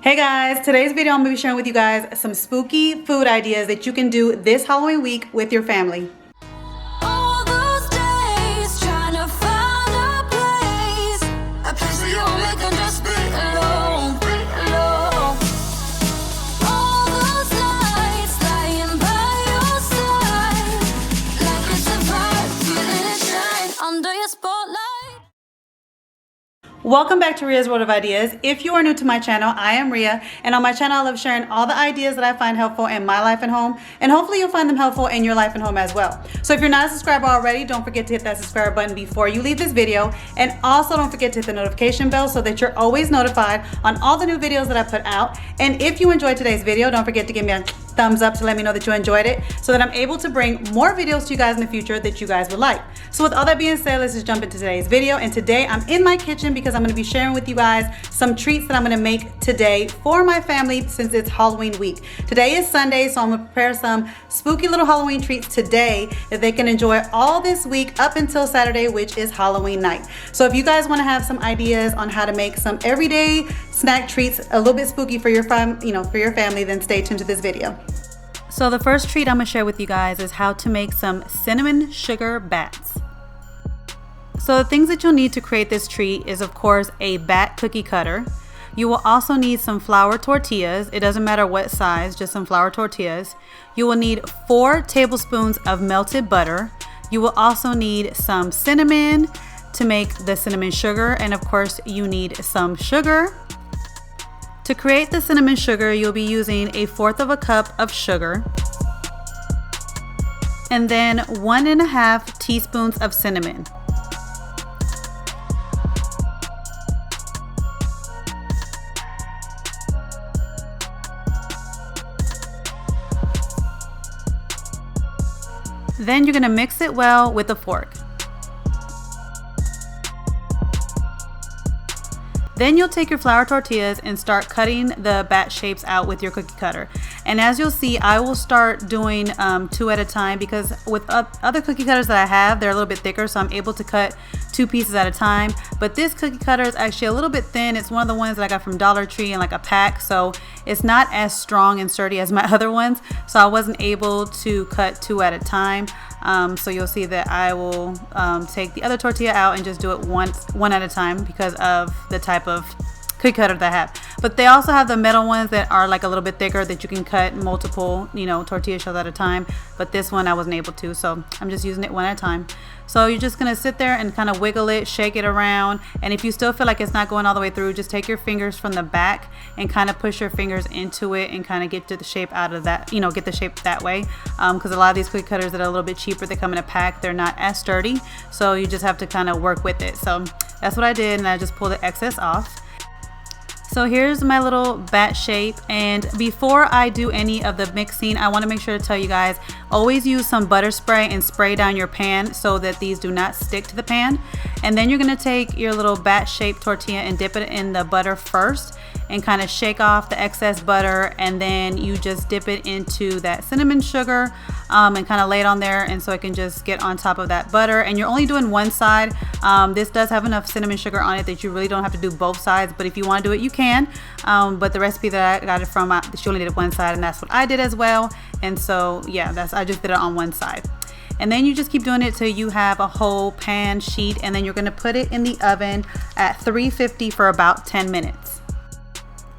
Hey guys, today's video I'm going to be sharing with you guys some spooky food ideas that you can do this Halloween week with your family. All those days trying to find a place where you only can just be alone. All those nights lying by your side, like it's a vibe, feeling it shine under your spotlight. Welcome back to Ria's World of Ideas. If you are new to my channel, I am Ria, and on my channel I love sharing all the ideas that I find helpful in my life and home, and hopefully you'll find them helpful in your life and home as well. So if you're not a subscriber already, don't forget to hit that subscribe button before you leave this video, and also don't forget to hit the notification bell so that you're always notified on all the new videos that I put out. And if you enjoyed today's video, don't forget to give me a thumbs up to let me know that you enjoyed it so that I'm able to bring more videos to you guys in the future that you guys would like. So with all that being said, let's just jump into today's video. And today I'm in my kitchen because I'm going to be sharing with you guys some treats that I'm going to make today for my family since it's Halloween week. Today is Sunday, so I'm going to prepare some spooky little Halloween treats today that they can enjoy all this week up until Saturday, which is Halloween night. So if you guys want to have some ideas on how to make some everyday snack treats a little bit spooky for your family, then stay tuned to this video. So the first treat I'm going to share with you guys is how to make some cinnamon sugar bats. So the things that you'll need to create this treat is of course a bat cookie cutter. You will also need some flour tortillas. It doesn't matter what size, just some flour tortillas. You will need 4 tablespoons of melted butter. You will also need some cinnamon to make the cinnamon sugar, and of course you need some sugar. To create the cinnamon sugar, you'll be using 1/4 cup of sugar and then 1½ teaspoons of cinnamon. Then you're going to mix it well with a fork. Then you'll take your flour tortillas and start cutting the bat shapes out with your cookie cutter. And as you'll see, I will start doing 2 at a time because with other cookie cutters that I have, they're a little bit thicker, so I'm able to cut 2 pieces at a time. But this cookie cutter is actually a little bit thin. It's one of the ones that I got from Dollar Tree in like a pack, so it's not as strong and sturdy as my other ones. So I wasn't able to cut 2 at a time. So you'll see that I will take the other tortilla out and just do it one at a time because of the type of cookie cutter that I have. But they also have the metal ones that are like a little bit thicker that you can cut multiple, tortilla shells at a time. But this one I wasn't able to, so I'm just using it one at a time. So you're just gonna sit there and kind of wiggle it, shake it around, and if you still feel like it's not going all the way through, just take your fingers from the back and kind of push your fingers into it and kind of get to the shape out of that, get the shape that way. Because a lot of these cookie cutters that are a little bit cheaper, they come in a pack, they're not as sturdy, so you just have to kind of work with it. So that's what I did, and I just pulled the excess off. So here's my little bat shape, and before I do any of the mixing, I want to make sure to tell you guys, always use some butter spray and spray down your pan so that these do not stick to the pan. And then you're going to take your little bat shaped tortilla and dip it in the butter first and kind of shake off the excess butter, and then you just dip it into that cinnamon sugar and kind of lay it on there, and so it can just get on top of that butter. And you're only doing one side. This does have enough cinnamon sugar on it that you really don't have to do both sides, but if you want to do it you can. But the recipe that I got it from, she only did one side, and that's what I did as well. And so yeah, I just did it on one side. And then you just keep doing it till you have a whole pan sheet, and then you're going to put it in the oven at 350 for about 10 minutes.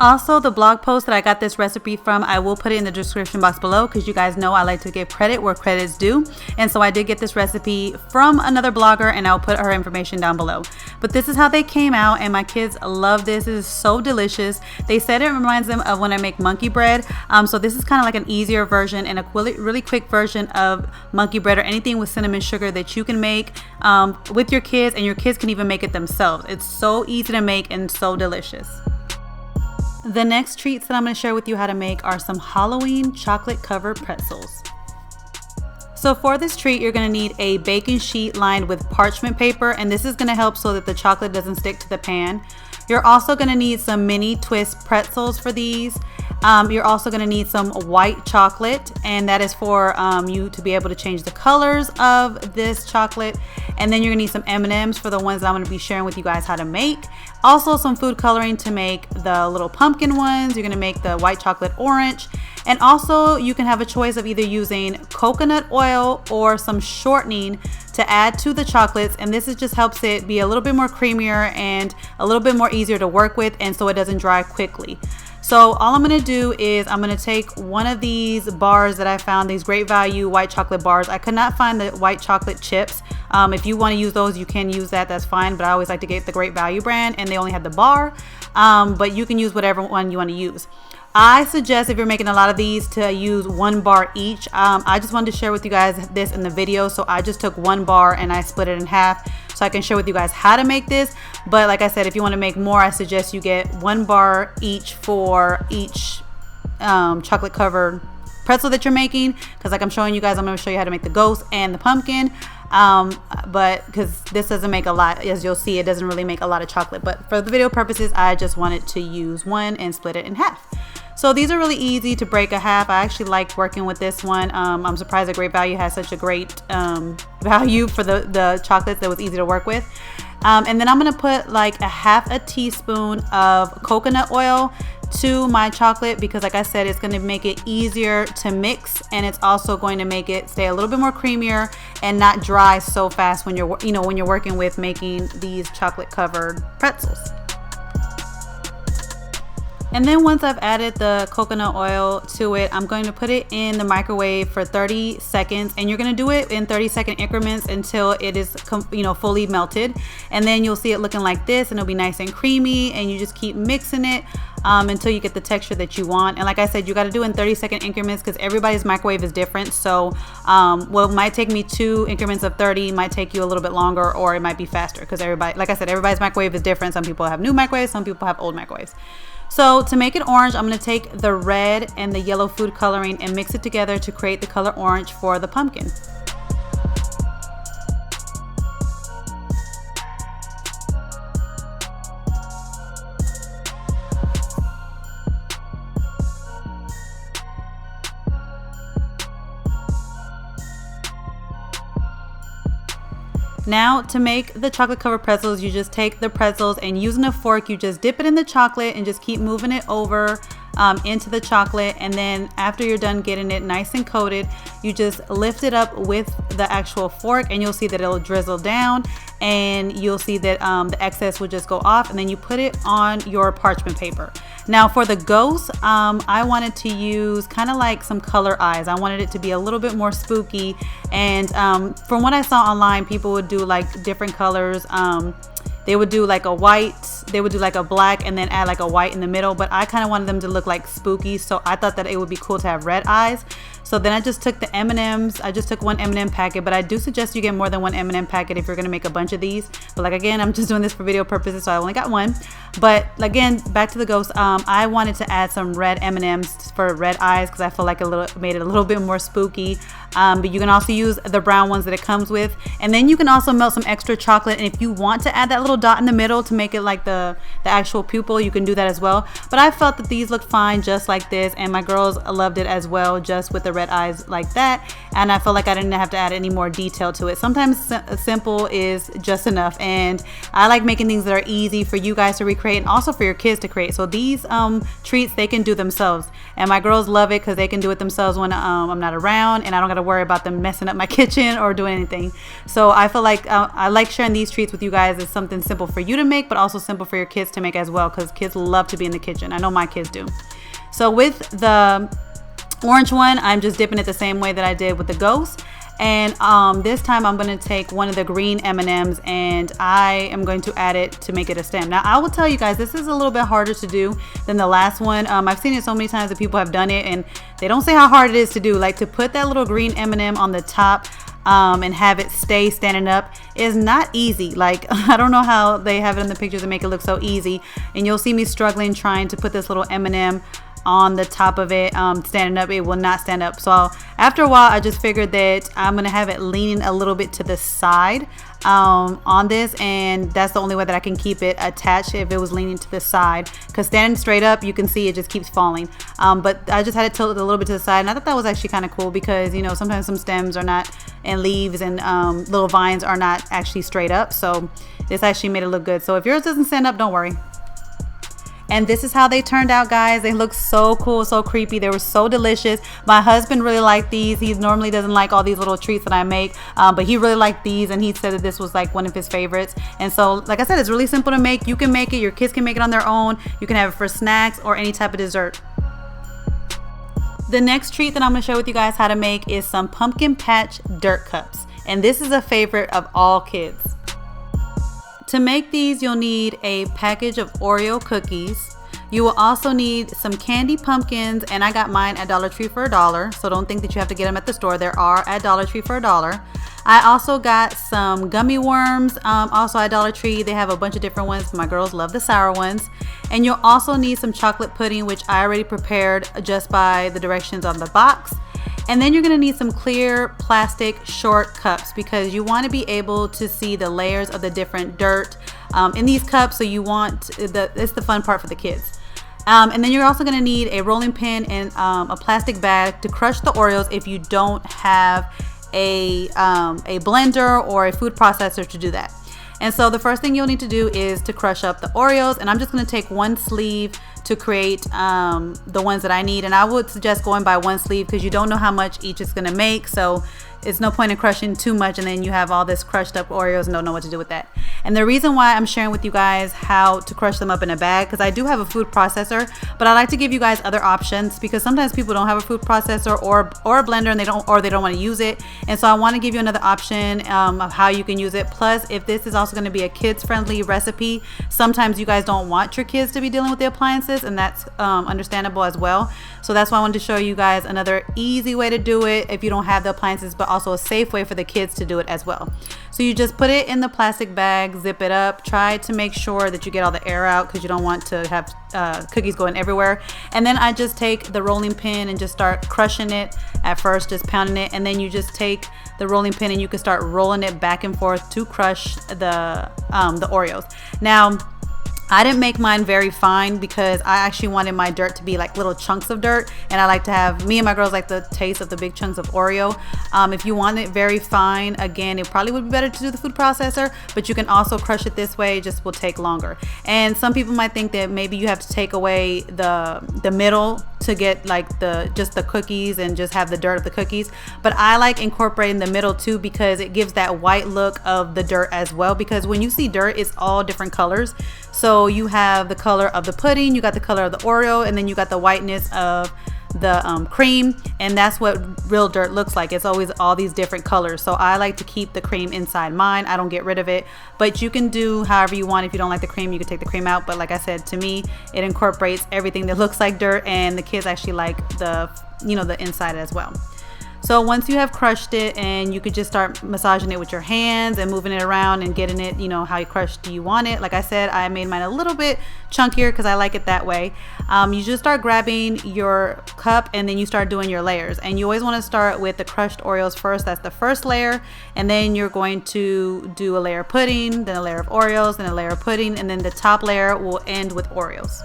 Also, the blog post that I got this recipe from, I will put it in the description box below because you guys know I like to give credit where credit is due. And so I did get this recipe from another blogger, and I'll put her information down below. But this is how they came out, and my kids love this. It is so delicious. They said it reminds them of when I make monkey bread. So this is kind of like an easier version and a really quick version of monkey bread or anything with cinnamon sugar that you can make with your kids, and your kids can even make it themselves. It's so easy to make and so delicious. The next treats that I'm going to share with you how to make are some Halloween chocolate covered pretzels. So for this treat, you're going to need a baking sheet lined with parchment paper, and this is going to help so that the chocolate doesn't stick to the pan. You're also going to need some mini twist pretzels for these. You're also going to need some white chocolate, and that is for you to be able to change the colors of this chocolate. And then you're going to need some M&Ms for the ones that I'm going to be sharing with you guys how to make. Also some food coloring to make the little pumpkin ones. You're gonna make the white chocolate orange. And also you can have a choice of either using coconut oil or some shortening to add to the chocolates, and this just helps it be a little bit more creamier and a little bit more easier to work with, and so it doesn't dry quickly. So all I'm gonna do is I'm gonna take one of these bars that I found, these Great Value white chocolate bars. I could not find the white chocolate chips. If you want to use those, you can use that, that's fine, but I always like to get the Great Value brand, and they only have the bar, but you can use whatever one you want to use. I suggest if you're making a lot of these to use 1 bar each. I just wanted to share with you guys this in the video, so I just took 1 bar and I split it in half so I can share with you guys how to make this. But like I said, if you want to make more, I suggest you get 1 bar each for each chocolate covered pretzel that you're making, because like I'm showing you guys, I'm going to show you how to make the ghost and the pumpkin. But because this doesn't make a lot, as you'll see, it doesn't really make a lot of chocolate, but for the video purposes I just wanted to use 1 and split it in half. So these are really easy to break a half. I actually liked working with this one. I'm surprised that Great Value has such a great value for the chocolates that was easy to work with. And then I'm gonna put like a half a teaspoon of coconut oil to my chocolate, because like I said, it's going to make it easier to mix, and it's also going to make it stay a little bit more creamier and not dry so fast when you're when you're working with making these chocolate covered pretzels. And then once I've added the coconut oil to it, I'm going to put it in the microwave for 30 seconds, and you're going to do it in 30-second increments until it is fully melted, and then you'll see it looking like this, and it'll be nice and creamy, and you just keep mixing it until you get the texture that you want. And like I said, you got to do it in 30-second increments because everybody's microwave is different. So what might take me 2 increments of 30 might take you a little bit longer, or it might be faster, because everybody, like I said, everybody's microwave is different. Some people have new microwaves, some people have old microwaves. So to make it orange, I'm going to take the red and the yellow food coloring and mix it together to create the color orange for the pumpkin. Now to make the chocolate covered pretzels, you just take the pretzels and using a fork, you just dip it in the chocolate and just keep moving it over into the chocolate. And then after you're done getting it nice and coated, you just lift it up with the actual fork, and you'll see that it'll drizzle down, and you'll see that the excess will just go off, and then you put it on your parchment paper. Now for the ghost, I wanted to use kind of like some color eyes. I wanted it to be a little bit more spooky, and from what I saw online, people would do like different colors. They would do like a white, they would do like a black, and then add like a white in the middle, but I kind of wanted them to look like spooky, so I thought that it would be cool to have red eyes. So then I just took the M&Ms. I just took 1 M&M packet, but I do suggest you get more than 1 M&M packet if you're going to make a bunch of these. But like again, I'm just doing this for video purposes, so I only got 1. But again, back to the ghost, I wanted to add some red M&Ms for red eyes because I feel like it made it a little bit more spooky. But you can also use the brown ones that it comes with, and then you can also melt some extra chocolate, and if you want to add that little dot in the middle to make it like the actual pupil, you can do that as well. But I felt that these looked fine just like this, and my girls loved it as well, just with the red eyes like that. And I felt like I didn't have to add any more detail to it. Sometimes simple is just enough, and I like making things that are easy for you guys to recreate and also for your kids to create. So these treats they can do themselves, and my girls love it because they can do it themselves when I'm not around, and I don't gotta worry about them messing up my kitchen or doing anything. So I feel like I like sharing these treats with you guys as something simple for you to make, but also simple for your kids to make as well, because kids love to be in the kitchen. I know my kids do. So with the orange one, I'm just dipping it the same way that I did with the ghost. And this time I'm going to take one of the green M&Ms, and I am going to add it to make it a stem. Now I will tell you guys, this is a little bit harder to do than the last one. I've seen it so many times that people have done it, and they don't say how hard it is to do. Like, to put that little green M&M on the top and have it stay standing up is not easy. Like, I don't know how they have it in the pictures and make it look so easy, and you'll see me struggling trying to put this little M&M on the top of it standing up. It will not stand up. So after a while, I just figured that I'm gonna have it leaning a little bit to the side on this, and that's the only way that I can keep it attached if it was leaning to the side, because standing straight up, you can see it just keeps falling. But I just had it tilted a little bit to the side, and I thought that was actually kind of cool, because you know, sometimes some stems are not, and leaves and little vines are not actually straight up, so this actually made it look good. So if yours doesn't stand up, don't worry. And this is how they turned out, guys. They look so cool, so creepy. They were so delicious. My husband really liked these. He normally doesn't like all these little treats that I make, but he really liked these, and he said that this was like one of his favorites. And so, like I said, it's really simple to make. You can make it. Your kids can make it on their own. You can have it for snacks or any type of dessert. The next treat that I'm going to share with you guys how to make is some pumpkin patch dirt cups. And this is a favorite of all kids. To make these, you'll need a package of Oreo cookies. You will also need some candy pumpkins, and I got mine at Dollar Tree for $1, so don't think that you have to get them at the store. There are at Dollar Tree for $1. I also got some gummy worms, also at Dollar Tree. They have a bunch of different ones. My girls love the sour ones. And you'll also need some chocolate pudding, which I already prepared just by the directions on the box. And then you're going to need some clear plastic short cups, because you want to be able to see the layers of the different dirt in these cups. So you want it's the fun part for the kids. And then you're also going to need a rolling pin and a plastic bag to crush the Oreos if you don't have a blender or a food processor to do that. And so the first thing you'll need to do is to crush up the Oreos, and I'm just going to take one sleeve to create the ones that I need. And I would suggest going by one sleeve, because you don't know how much each is going to make, so it's no point in crushing too much and then you have all this crushed up Oreos and don't know what to do with that. And the reason why I'm sharing with you guys how to crush them up in a bag, because I do have a food processor, but I like to give you guys other options, because sometimes people don't have a food processor or a blender, and they don't want to use it. And so I want to give you another option of how you can use it. Plus, if this is also going to be a kids friendly recipe, sometimes you guys don't want your kids to be dealing with the appliances, and that's understandable as well. So that's why I wanted to show you guys another easy way to do it if you don't have the appliances, but also a safe way for the kids to do it as well. So you just put it in the plastic bag, zip it up, try to make sure that you get all the air out, because you don't want to have cookies going everywhere. And then I just take the rolling pin and just start crushing it at first, just pounding it, and then you just take the rolling pin and you can start rolling it back and forth to crush the Oreos. Now, I didn't make mine very fine, because I actually wanted my dirt to be like little chunks of dirt, and I like to have, me and my girls like the taste of the big chunks of Oreo. If you want it very fine, again, it probably would be better to do the food processor, but you can also crush it this way. It just will take longer. And some people might think that maybe you have to take away the middle to get like just the cookies and just have the dirt of the cookies, but I like incorporating the middle too, because it gives that white look of the dirt as well, because when you see dirt, it's all different colors. So you have the color of the pudding, you got the color of the Oreo, and then you got the whiteness of the cream, and that's what real dirt looks like. It's always all these different colors. So I like to keep the cream inside mine. I don't get rid of it, but you can do however you want. If you don't like the cream, you can take the cream out, but like I said, to me, it incorporates everything that looks like dirt, and the kids actually like the inside as well. So once you have crushed it, and you could just start massaging it with your hands and moving it around and getting it, how you crushed you want it. Like I said, I made mine a little bit chunkier because I like it that way. You just start grabbing your cup, and then you start doing your layers. And you always want to start with the crushed Oreos first. That's the first layer. And then you're going to do a layer of pudding, then a layer of Oreos, then a layer of pudding, and then the top layer will end with Oreos.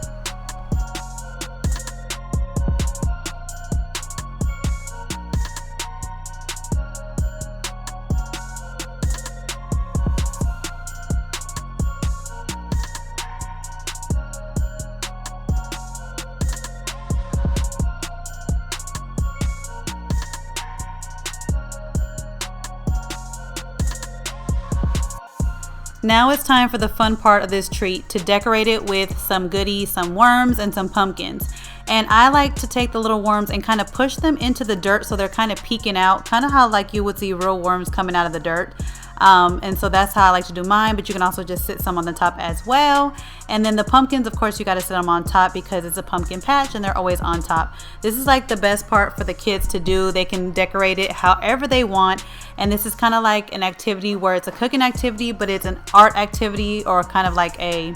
Now it's time for the fun part of this treat, to decorate it with some goodies, some worms and some pumpkins. And I like to take the little worms and kind of push them into the dirt, so they're kind of peeking out, kind of how like you would see real worms coming out of the dirt. And so that's how I like to do mine, but you can also just sit some on the top as well. And then the pumpkins, of course, you got to sit them on top, because it's a pumpkin patch and they're always on top. This is like the best part for the kids to do. They can decorate it however they want. And this is kind of like an activity where it's a cooking activity, but it's an art activity, or kind of like a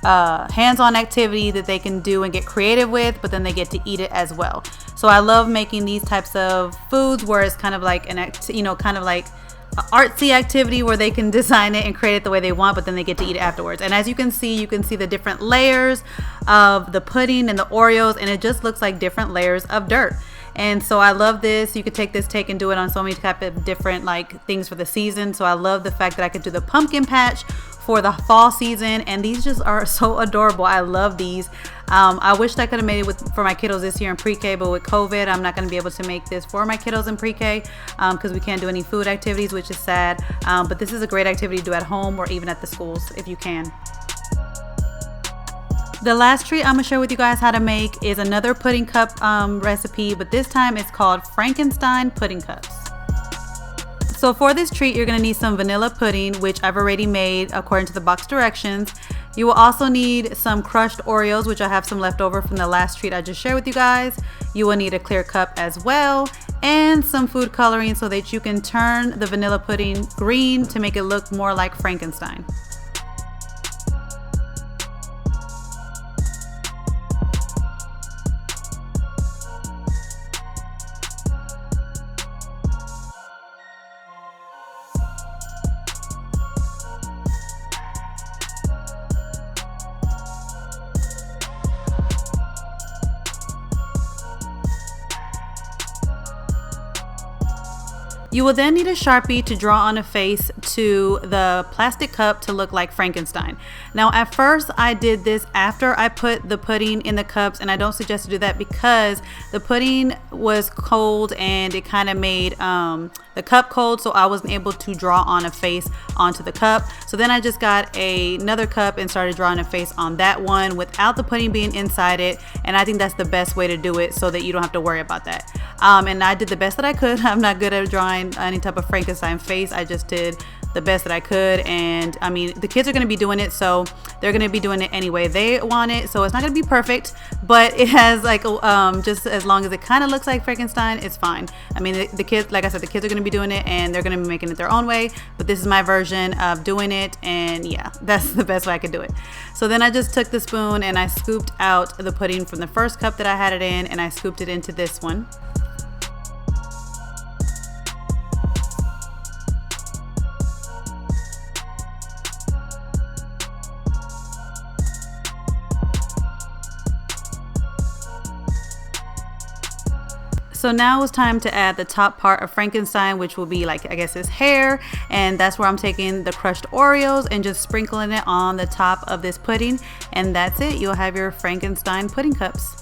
hands-on activity that they can do and get creative with, but then they get to eat it as well. So I love making these types of foods where it's kind of like an kind of like artsy activity where they can design it and create it the way they want, but then they get to eat it afterwards. And as you can see the different layers of the pudding and the Oreos, and it just looks like different layers of dirt. And so I love this. You could take this and do it on so many type of different like things for the season. So I love the fact that I could do the pumpkin patch for the fall season, and these just are so adorable. I love these. I wish I could have made it for my kiddos this year in pre-K, but with COVID, I'm not going to be able to make this for my kiddos in pre-K because we can't do any food activities, which is sad. But this is a great activity to do at home or even at the schools if you can. The last treat I'm going to share with you guys how to make is another pudding cup recipe, but this time it's called Frankenstein pudding cups. So for this treat, you're going to need some vanilla pudding, which I've already made according to the box directions. You will also need some crushed Oreos, which I have some left over from the last treat I just shared with you guys. You will need a clear cup as well, and some food coloring so that you can turn the vanilla pudding green to make it look more like Frankenstein. You will then need a Sharpie to draw on a face to the plastic cup to look like Frankenstein. Now at first I did this after I put the pudding in the cups, and I don't suggest to do that because the pudding was cold and it kind of made the cup cold, so I wasn't able to draw on a face onto the cup. So then I just got another cup and started drawing a face on that one without the pudding being inside it, and I think that's the best way to do it so that you don't have to worry about that. And I did the best that I could. I'm not good at drawing any type of Frankenstein face. I just did the best that I could, and I mean the kids are going to be doing it, so they're going to be doing it anyway they want it, so it's not going to be perfect, but it has like just as long as it kind of looks like Frankenstein, it's fine. I mean the kids, like I said, the kids are going to be doing it and they're going to be making it their own way, but this is my version of doing it, and yeah, that's the best way I could do it. So then I just took the spoon and I scooped out the pudding from the first cup that I had it in, and I scooped it into this one. So now it's time to add the top part of Frankenstein, which will be like, I guess, his hair. And that's where I'm taking the crushed Oreos and just sprinkling it on the top of this pudding. And that's it. You'll have your Frankenstein pudding cups.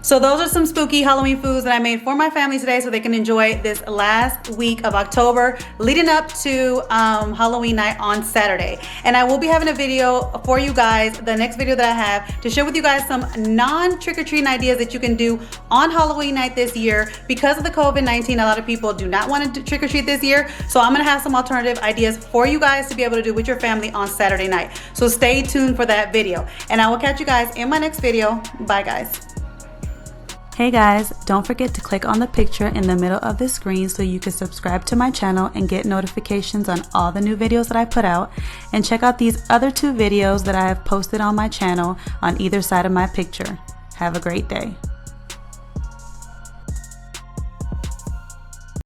So those are some spooky Halloween foods that I made for my family today so they can enjoy this last week of October leading up to Halloween night on Saturday. And I will be having a video for you guys, the next video that I have, to share with you guys some non-trick-or-treating ideas that you can do on Halloween night this year. Because of the COVID-19, a lot of people do not want to trick-or-treat this year. So I'm gonna have some alternative ideas for you guys to be able to do with your family on Saturday night. So stay tuned for that video. And I will catch you guys in my next video. Bye guys. Hey guys, don't forget to click on the picture in the middle of the screen so you can subscribe to my channel and get notifications on all the new videos that I put out, and check out these other 2 videos that I have posted on my channel on either side of my picture. Have a great day.